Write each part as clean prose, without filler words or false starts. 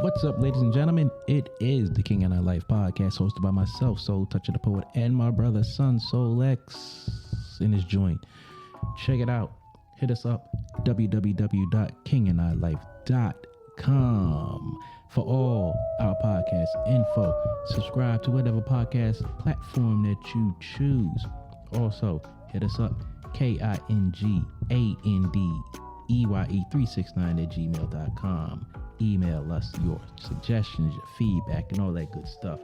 What's up, ladies and gentlemen? It is the King and I Life podcast, hosted by myself, Soul Toucher the Poet, and my brother, Son Soul X, in his joint. Check it out. Hit us up, www.KingAndEyeLife.com, for all our podcast info. Subscribe to whatever podcast platform that you choose. Also, hit us up, KingAndEye369@gmail.com. Email us your suggestions, your feedback, and all that good stuff.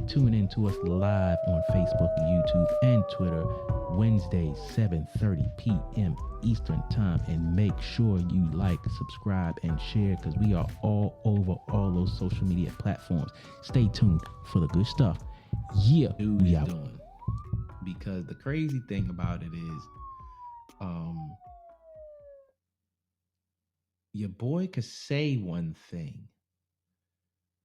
Tune in to us live on Facebook, YouTube, and Twitter, Wednesdays, 7:30 p.m. Eastern Time. And make sure you like, subscribe, and share, because we are all over all those social media platforms. Stay tuned for the good stuff. Yeah, we out. Doing. Because the crazy thing about it is, your boy could say one thing,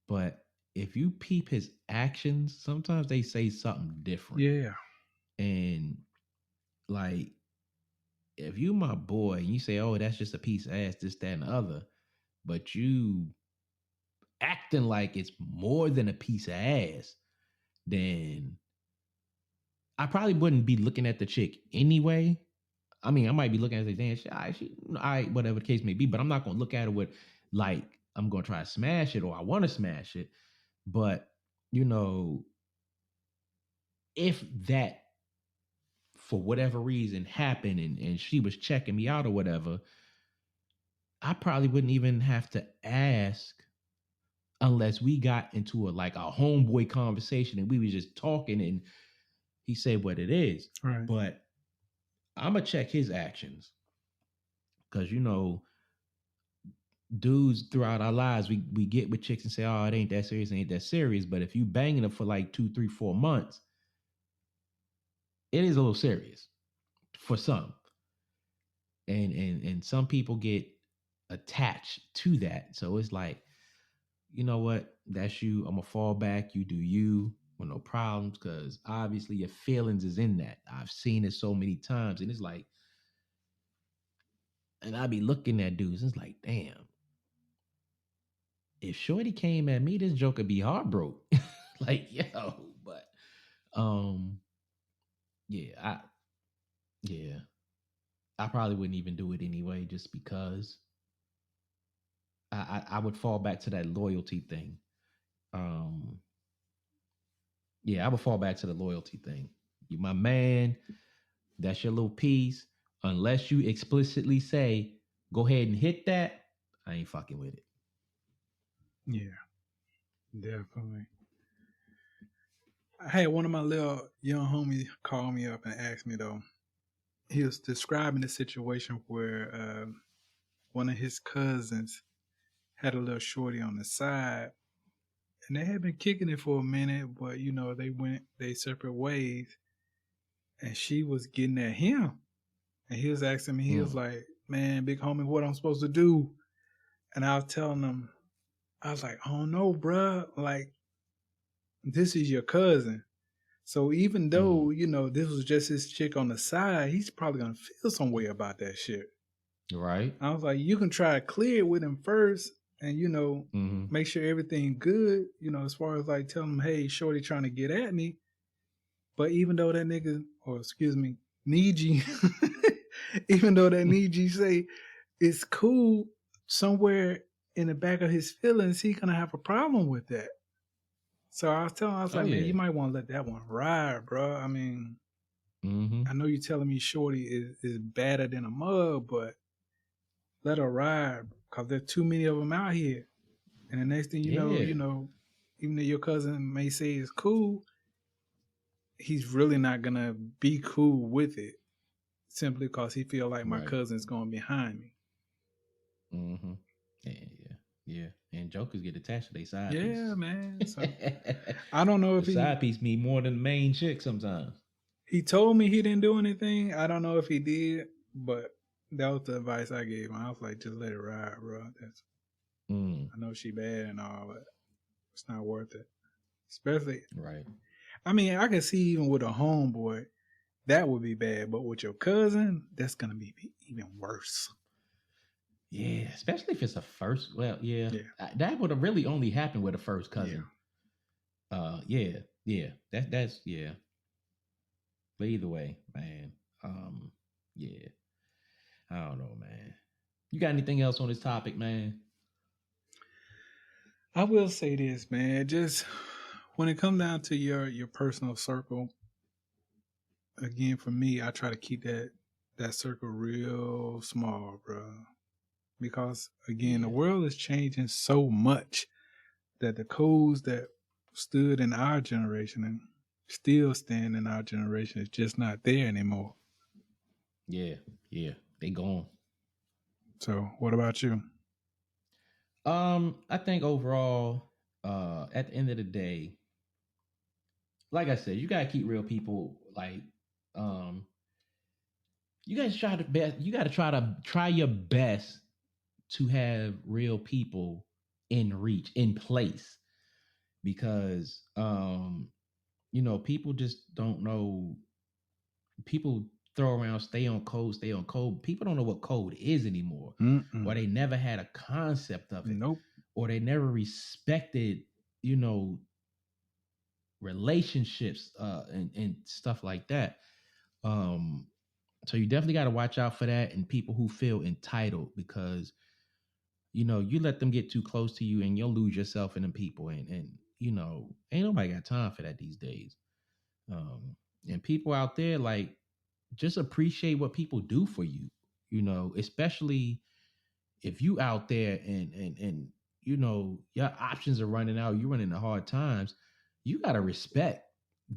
but if you peep his actions, sometimes they say something different. Yeah. And like, if you my boy and you say, oh, that's just a piece of ass, this, that, and the other, but you acting like it's more than a piece of ass, then I probably wouldn't be looking at the chick anyway. I mean, I might be looking at it and saying, damn, whatever the case may be, but I'm not going to look at it with, like, I'm going to try to smash it or I want to smash it. But, you know, if that, for whatever reason, happened and she was checking me out or whatever, I probably wouldn't even have to ask unless we got into a homeboy conversation and we were just talking and he said what it is. Right. But I'm going to check his actions. Because, you know, dudes throughout our lives, we get with chicks and say, oh, it ain't that serious. But if you banging them for like 2, 3, 4 months, it is a little serious for some. And some people get attached to that. So it's like, you know what? That's you. I'm going to fall back. You do you with no problems, because obviously your feelings is in that. I've seen it so many times. And it's like, and I be looking at dudes, it's like, damn, if Shorty came at me, this joke would be heartbroken. Like, yo, but I probably wouldn't even do it anyway, just because I would fall back to that loyalty thing. I would fall back to the loyalty thing. You my man, that's your little piece. Unless you explicitly say, go ahead and hit that, I ain't fucking with it. Yeah, definitely. I had one of my little young homies call me up and ask me, though. He was describing the situation where one of his cousins had a little shorty on the side, and they had been kicking it for a minute, but, you know, they went their separate ways, and she was getting at him. And he was asking me, he was like, man, big homie, what I'm supposed to do? And I was telling him, I was like, oh no, bruh. Like, this is your cousin. So even though, you know, this was just his chick on the side, he's probably going to feel some way about that shit. Right. I was like, you can try to clear it with him first and, you know, make sure everything good, you know, as far as like telling him, hey, shorty trying to get at me. But even though that nigga, or excuse me, Niji, even though that Niji say it's cool, somewhere in the back of his feelings, he gonna have a problem with that. So I was telling him, I was like, man, you might want to let that one ride, bro. I mean, I know you're telling me shorty is badder than a mug, but let her ride, because there's too many of them out here. And the next thing you know, even though your cousin may say it's cool, he's really not gonna be cool with it, simply because he feel like my cousin's going behind me. Yeah. And jokers get attached to their side piece. Yeah, man. So I don't know if the side piece mean more than the main chick sometimes. He told me he didn't do anything. I don't know if he did, but that was the advice I gave him. I was like, just let it ride, bro. I know she bad and all, but it's not worth it. Especially, right. I mean, I can see even with a homeboy, that would be bad. But with your cousin, that's gonna be even worse. Yeah, especially if it's a first. Well, yeah. That would have really only happened with a first cousin. Yeah. That's yeah. But either way, man. Yeah. I don't know, man. You got anything else on this topic, man? I will say this, man. Just when it comes down to your personal circle, again, for me, I try to keep that circle real small, bro. Because again, the world is changing so much that the codes that stood in our generation and still stand in our generation is just not there anymore. Yeah, they gone. So, what about you? I think overall, at the end of the day, like I said, you gotta keep real people. Like, you guys try to best. You gotta try your best to have real people in reach, in place, because people just don't know. People throw around stay on code. People don't know what code is anymore. Or they never had a concept of it. Nope. Or they never respected, relationships and stuff like that. So you definitely got to watch out for that, and people who feel entitled, because you let them get too close to you and you'll lose yourself in them people, and ain't nobody got time for that these days. And people out there, like, just appreciate what people do for you, especially if you out there and your options are running out, you're running into hard times. You got to respect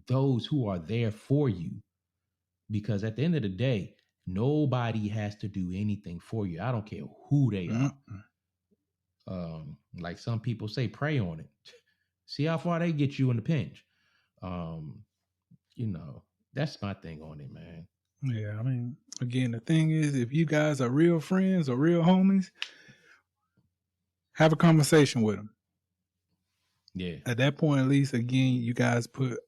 those who are there for you, because at the end of the day, nobody has to do anything for you. I don't care who they are. Like some people say, pray on it. See how far they get you in the pinch. That's my thing on it, man. Yeah, I mean, again, the thing is, if you guys are real friends or real homies, have a conversation with them. Yeah. At that point, at least, again, you guys put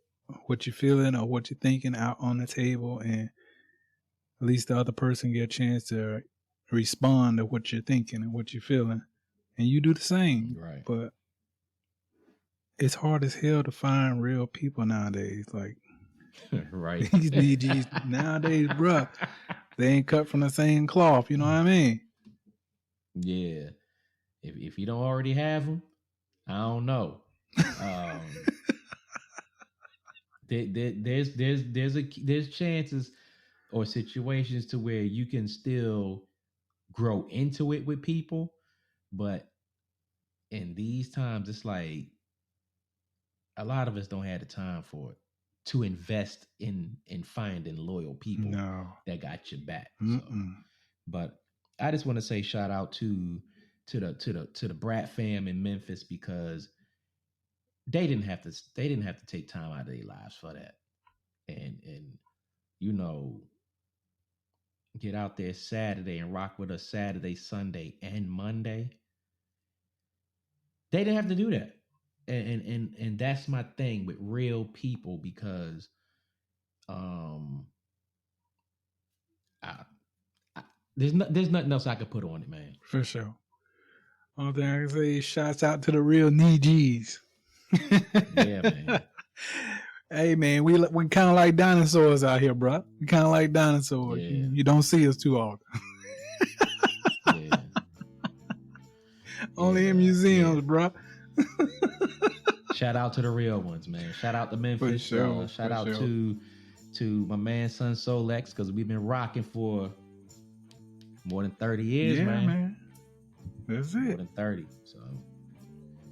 what you're feeling or what you're thinking out on the table, and at least the other person get a chance to respond to what you're thinking and what you're feeling, and you do the same. Right. But it's hard as hell to find real people nowadays. Like, right. These DGs nowadays, bruh, they ain't cut from the same cloth. You know what I mean? Yeah. If you don't already have them, I don't know. There's chances or situations to where you can still grow into it with people, but in these times, it's like a lot of us don't have the time for it, to invest in finding loyal people that got your back. So, but I just want to say shout out to the Brat fam in Memphis, because they didn't have to take time out of their lives for that, and get out there Saturday and rock with us Saturday, Sunday, and Monday. They didn't have to do that. And that's my thing with real people, because there's nothing else I could put on it, man. For sure. Only thing I can say is shouts out to the real G's. Yeah, man. Hey, man, we kind of like dinosaurs out here, bro. We kind of like dinosaurs. Yeah. You don't see us too often. Yeah. Only in museums, bro. Shout out to the real ones, man. Shout out to Memphis. Sure, shout out to my man Son Solex, because we've been rocking for more than 30 years, man. That's it. More than 30. So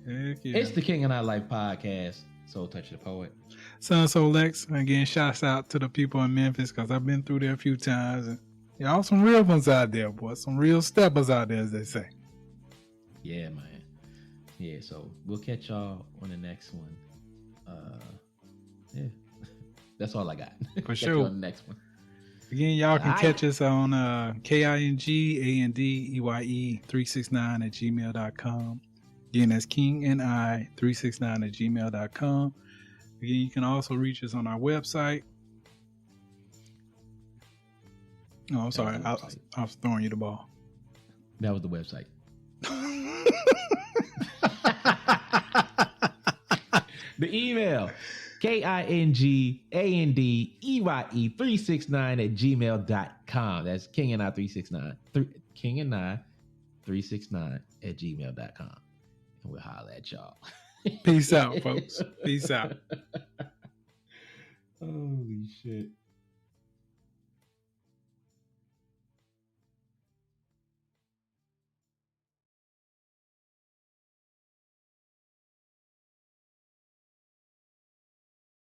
heck yeah. It's the King and I Life podcast. Soul Touch the Poet. Son Solex. Again, shouts out to the people in Memphis, because I've been through there a few times. And y'all some real ones out there, boy. Some real steppers out there, as they say. Yeah, man. Yeah, so we'll catch y'all on the next one. Yeah. That's all I got. For sure. On the next one. Again, y'all can catch us on KingAndEye369@gmail.com. Again, that's KingAndEye369@gmail.com. Again, you can also reach us on our website, Oh, I'm sorry. I was throwing you the ball. That was the website. The email, KingAndEye369 That's KingAndEye369. KingAndEye369 And we'll holler at y'all. Peace out, folks. Peace out. Holy shit.